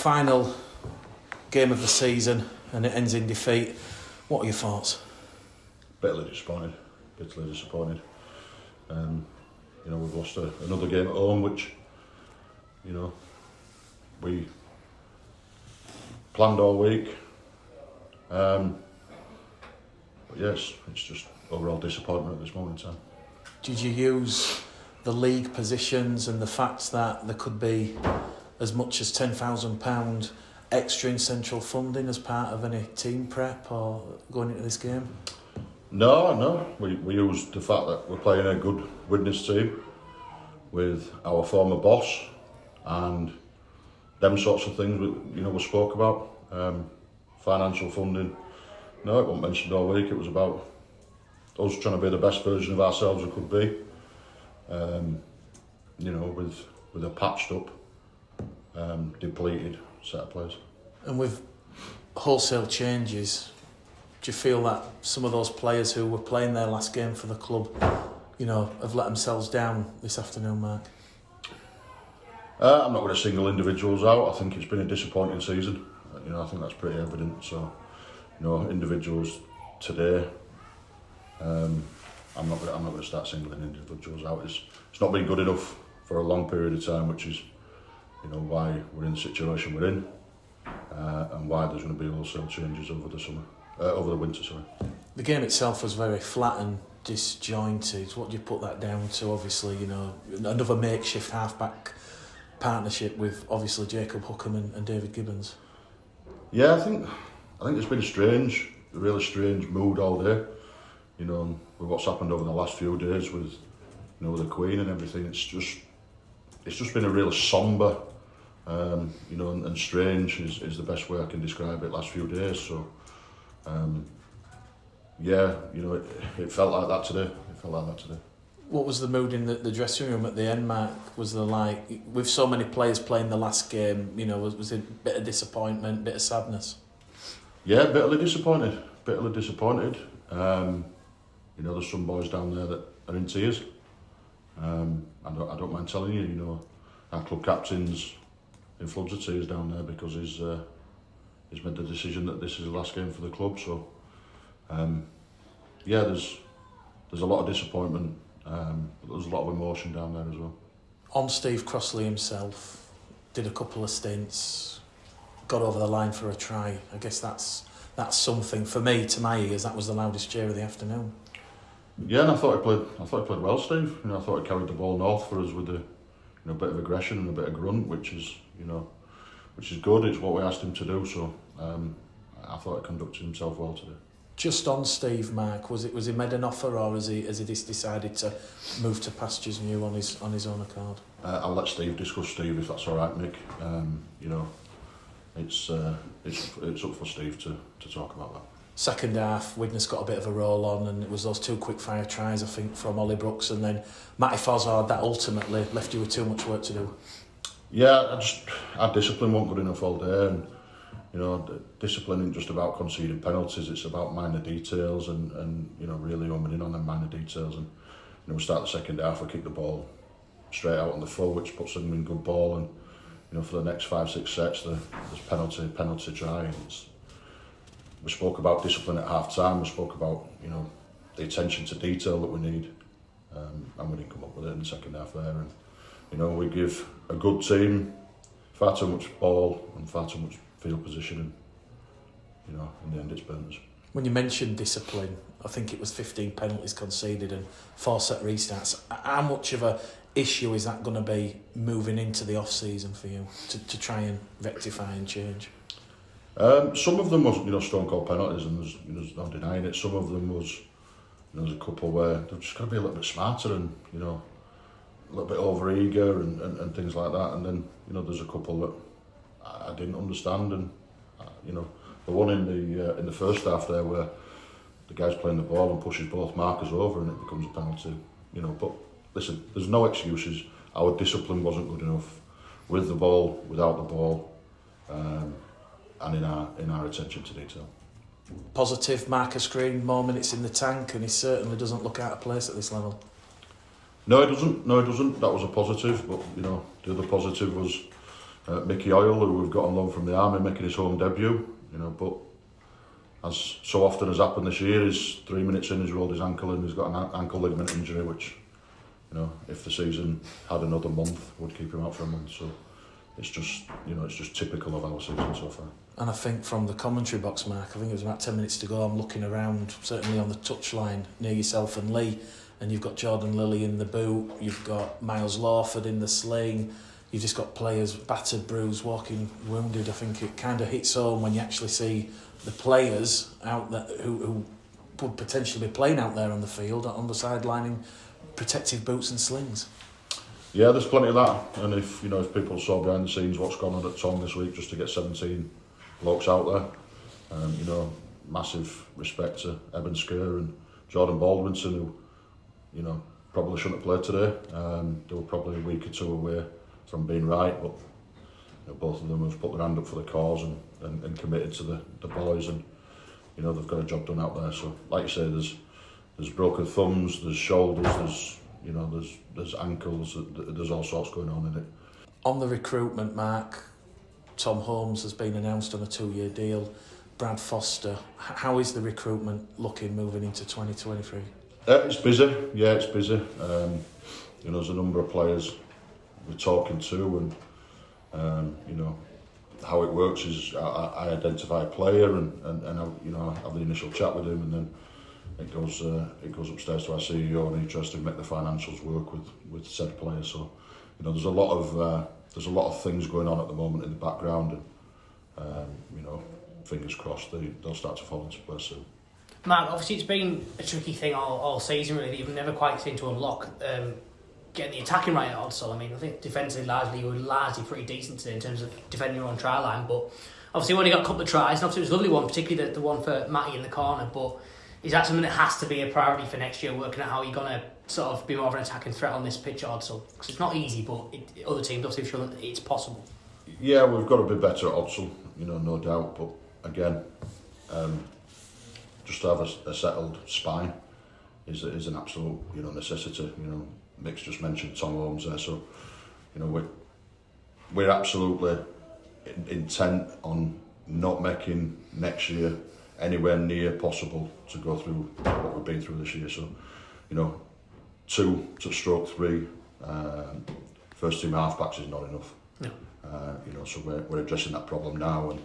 final game of the season and it ends in defeat. What are your thoughts? Bitterly disappointed. We've lost another game at home, which, we planned all week. But yes, it's just overall disappointment at this moment in time. Did you use the league positions and the fact that there could be as much as £10,000 extra in central funding as part of any team prep or going into this game? No. We used the fact that we're playing a good Widnes team with our former boss and them sorts of things we spoke about. Financial funding. No, it wasn't mentioned all week. It was about us trying to be the best version of ourselves we could be. With a patched up, depleted set of players. And with wholesale changes, do you feel that some of those players who were playing their last game for the club, have let themselves down this afternoon, Mark? I'm not going to single individuals out. I think it's been a disappointing season. I think that's pretty evident. So, individuals today, I'm not going to start singling individuals out. It's not been good enough for a long period of time, which is, why we're in the situation we're in, and why there's going to be wholesale changes over the winter. The game itself was very flat and disjointed. What do you put that down to? Obviously, another makeshift half-back partnership with obviously Jacob Hookham and David Gibbons. Yeah, I think it's been a really strange mood all day. With what's happened over the last few days with the Queen and everything. It's just been a real sombre, and strange is the best way I can describe it. Last few days, so it felt like that today. What was the mood in the dressing room at the end, Mark? Was there, like, with so many players playing the last game, was it a bit of disappointment, bit of sadness? Yeah, bitterly disappointed. There's some boys down there that are in tears. I don't mind telling you, our club captain's in floods of tears down there because he's made the decision that this is the last game for the club. So, there's a lot of disappointment. But there's a lot of emotion down there as well. On Steve Crossley himself, did a couple of stints, got over the line for a try. I guess that's something for me, to my ears. That was the loudest cheer of the afternoon. Yeah, and I thought he played well, Steve. I thought he carried the ball north for us with a bit of aggression and a bit of grunt, which is good. It's what we asked him to do. So I thought he conducted himself well today. Just on Steve, Mark, was he made an offer, or has he just decided to move to pastures new on his own accord? I'll let Steve discuss Steve if that's all right, Mick. It's up for Steve to talk about that. Second half, Widnes got a bit of a roll on, and it was those two quick fire tries, I think, from Ollie Brooks, and then Matty Fozzard that ultimately left you with too much work to do. Yeah, our discipline wasn't good enough all day, and discipline isn't just about conceding penalties. It's about minor details and really homing in on them minor details. And we start the second half, we kick the ball straight out on the full, which puts them in good ball. And for the next 5-6 sets, there's penalty try. And we spoke about discipline at half time. We spoke about the attention to detail that we need, and we didn't come up with it in the second half there. And we give a good team far too much ball and far too much field position, and in the end it's burnt us. When you mentioned discipline, I think it was 15 penalties conceded and 4 set restarts. How much of a issue is that going to be moving into the off season for you to try and rectify and change? Some of them was stone cold penalties, and there's no denying it. Some of them was there's a couple where they've just got to be a little bit smarter and a little bit over eager and things like that. And then there's a couple that I didn't understand, and the one in the first half there where the guy's playing the ball and pushes both markers over and it becomes a penalty. But listen, there's no excuses. Our discipline wasn't good enough with the ball, without the ball, and in our attention to detail. Positive Marcus Green, more minutes in the tank, and he certainly doesn't look out of place at this level. No, it doesn't. That was a positive, but the other positive was Mickey Oil, who we've got on loan from the Army, making his home debut. But as so often has happened this year, is 3 minutes in, he's rolled his ankle and he's got an ankle ligament injury, which, if the season had another month, would keep him out for a month. So it's just typical of our season so far. And I think from the commentary box, Mark, I think it was about 10 minutes to go, I'm looking around, certainly on the touchline near yourself and Lee, and you've got Jordan Lilly in the boot, you've got Miles Lawford in the sling, you've just got players battered, bruised, walking wounded. I think it kind of hits home when you actually see the players out there who would potentially be playing out there on the field, on the sideline in protective boots and slings. Yeah, there's plenty of that, and if people saw behind the scenes what's gone on at Tom this week, just to get 17 blokes out there, massive respect to Eben Sker and Jordan Baldwinson, who probably shouldn't have played today. They were probably a week or two away from being right, but both of them have put their hand up for the cause and committed to the boys, and they've got a job done out there. So, like you say, there's broken thumbs, there's shoulders, there's ankles, there's all sorts going on in it. On the recruitment, Mark, Tom Holmes has been announced on a 2-year deal. Brad Foster, how is the recruitment looking moving into 2023? It's busy. Yeah, it's busy. There's a number of players we're talking to, and how it works is I identify a player and I have the initial chat with him, and then it goes upstairs to our CEO, and he tries to make the financials work with said player. So there's a lot of things going on at the moment in the background, and fingers crossed they'll start to fall into place soon. Mark, obviously it's been a tricky thing all season really, that you've never quite seemed to unlock getting the attacking right at Odsal. I mean, I think defensively largely you were pretty decent today in terms of defending your own try line, but obviously we only got a couple of tries, and obviously it was a lovely one, particularly the one for Matty in the corner. But is that something that has to be a priority for next year, working out how you're going to sort of be more of an attacking threat on this pitch at Odsal? Because it's not easy, but other teams obviously have shown that it's possible. Yeah, we've got to be better at Odsal, no doubt, but again, just to have a settled spine is an absolute necessity. Mick's just mentioned Tom Holmes there, so we're absolutely intent on not making next year anywhere near possible to go through what we've been through this year. So 2 to stroke 3 first team half-backs is not enough. No. So we're addressing that problem now, and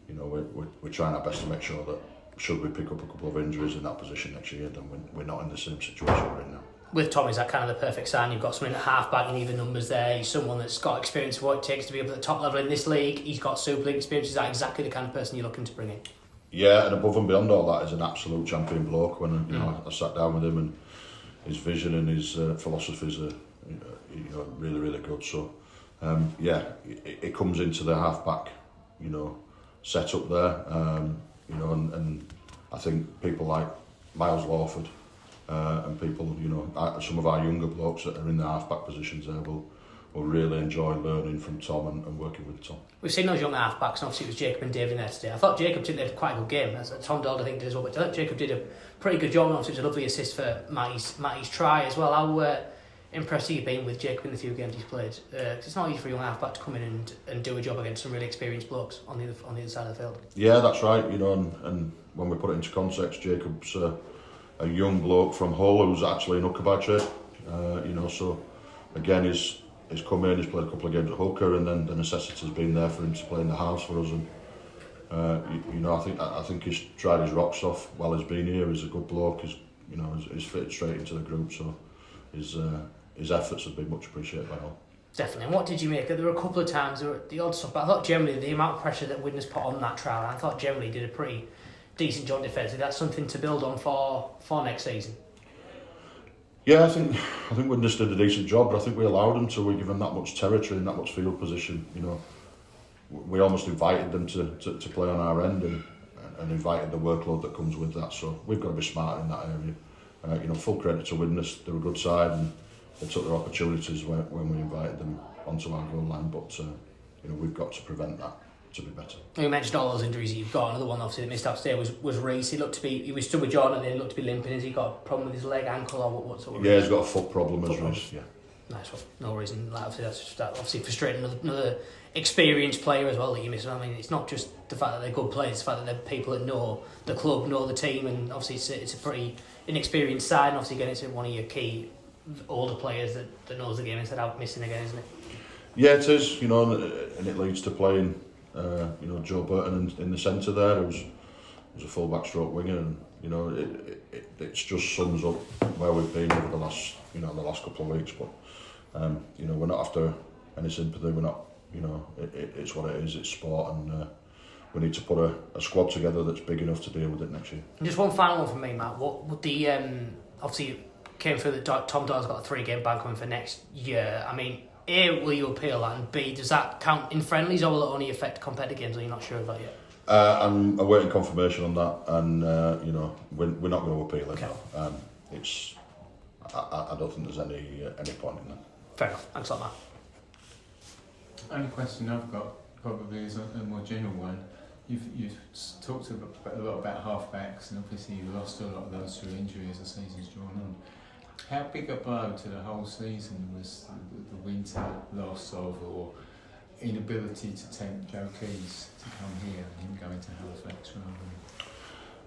we're trying our best to make sure that should we pick up a couple of injuries in that position next year, then we're not in the same situation we're in now. With Tom, is that kind of the perfect sign? You've got someone at half-back, you need the numbers there. He's someone that's got experience of what it takes to be up at the top level in this league. He's got Super League experience. Is that exactly the kind of person you're looking to bring in? Yeah, and above and beyond all that is an absolute champion bloke. When I sat down with him, and his vision and his philosophies are really, really good. So it comes into the half-back set up there, and I think people like Miles Lawford and people, some of our younger blokes that are in the half-back positions there will really enjoy learning from Tom and working with Tom. We've seen those young half-backs, and obviously it was Jacob and David in there today. I thought Jacob did quite a good game, as Tom Dold I think did as well, but I thought Jacob did a pretty good job, and obviously it was a lovely assist for Matty's try as well. How impressed have you been with Jacob in the few games he's played? Cause it's not easy for a young half-back to come in and do a job against some really experienced blokes on the other side of the field. Yeah, that's right, and when we put it into context, Jacob's a young bloke from Hull who's actually an hooker by trade, so again he's come in, he's played a couple of games at hooker, and then the necessity has been there for him to play in the halves for us, and I think he's tried his rocks off while he's been here. He's a good bloke, he's fitted straight into the group, so his efforts have been much appreciated by all. Definitely. And what did you make? There were a couple of times, there were the odd stuff, but I thought generally the amount of pressure that Widnes put on that trial, I thought generally he did a pretty decent job defensively. That's something to build on for next season. Yeah, I think Widnes did a decent job, but I think we allowed them to. We give them that much territory and that much field position. We almost invited them to play on our end and invited the workload that comes with that. So we've got to be smart in that area. Full credit to Widnes. They're a good side and they took their opportunities when we invited them onto our goal line. But we've got to prevent that to be better. You mentioned all those injuries that you've got. Another one obviously that missed out today was Reece. He was stood with Jordan and then he looked to be limping. Has he got a problem with his leg, ankle, or what sort of? Yeah, he's got a foot problem as Reece. Yeah. Nice one. No reason. Like, obviously, that's obviously frustrating. Another experienced player as well that you miss. I mean, it's not just the fact that they're good players; it's the fact that they're people that know the club, know the team, and obviously it's a pretty inexperienced side. And obviously, getting to one of your key older players that knows the game instead of missing again, isn't it? Yeah, it is. You know, and it leads to playing. You know, Joe Burton in the centre there, who's a full-back stroke winger, and you know, it just sums up where we've been over the last couple of weeks. But you know, we're not after any sympathy. We're not. You know, it's what it is. It's sport, and we need to put a squad together that's big enough to deal with it next year. And just one final one from me, Matt. What would the obviously it came through that Tom Doyle's got a 3-game ban coming for next year. I mean, A, will you appeal that, and B, does that count in friendlies or will it only affect competitive games? Are you not sure of that yet? I'm awaiting confirmation on that, and you know, we're not going to appeal it. Okay. No. I don't think there's any point in that. Fair enough. Thanks a lot, Matt. Only question I've got probably is a more general one. You've talked a lot about half-backs, and obviously you've lost a lot of those through injury as the season's drawn on. How big a blow to the whole season was the winter loss of, or inability to tempt Joe Keys to come here and him going to Halifax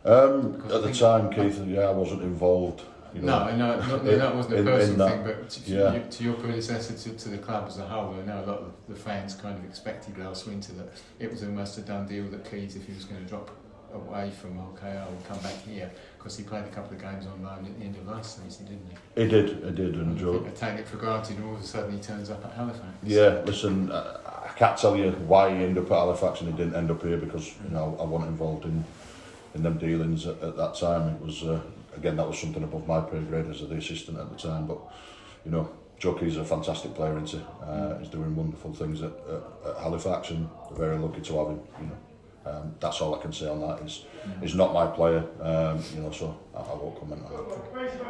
rather than... At the time, Keith, yeah, I wasn't involved. You know, that wasn't a personal thing, but to your predecessor, to the club as a whole, I know a lot of the fans kind of expected last winter that it was almost a done deal that Keys, if he was going to drop away from OKR, would come back here, because he played a couple of games on loan at the end of last season, didn't he? He did, and Joe... I take it for granted, and all of a sudden he turns up at Halifax. Yeah, listen, I can't tell you why he ended up at Halifax and he didn't end up here, because you know, I wasn't involved in them dealings at that time. It was again, that was something above my pay grade as the assistant at the time. But you know, Joe Keys is a fantastic player, isn't he? He's doing wonderful things at Halifax, and we're very lucky to have him. You know, that's all I can say on that. He's not my player, you know, so I won't comment on that.